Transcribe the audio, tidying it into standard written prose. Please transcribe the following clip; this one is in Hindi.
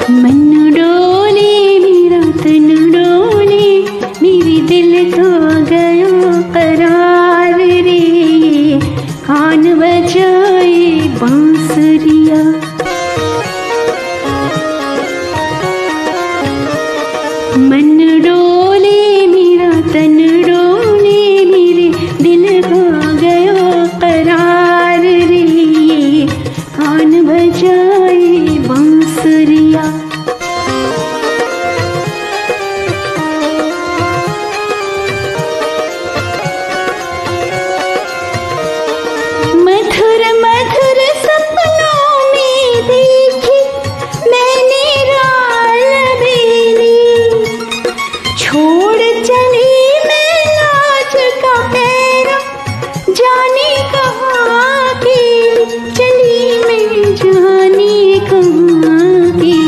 मन डोले मेरा तन डोले, मेरे दिल खो गयो करार रे, कान बजाए बांसुरिया। मन डोले मेरा तन डोले, मेरे दिल खो गयो करार रे, कान बजाए बांसुरिया।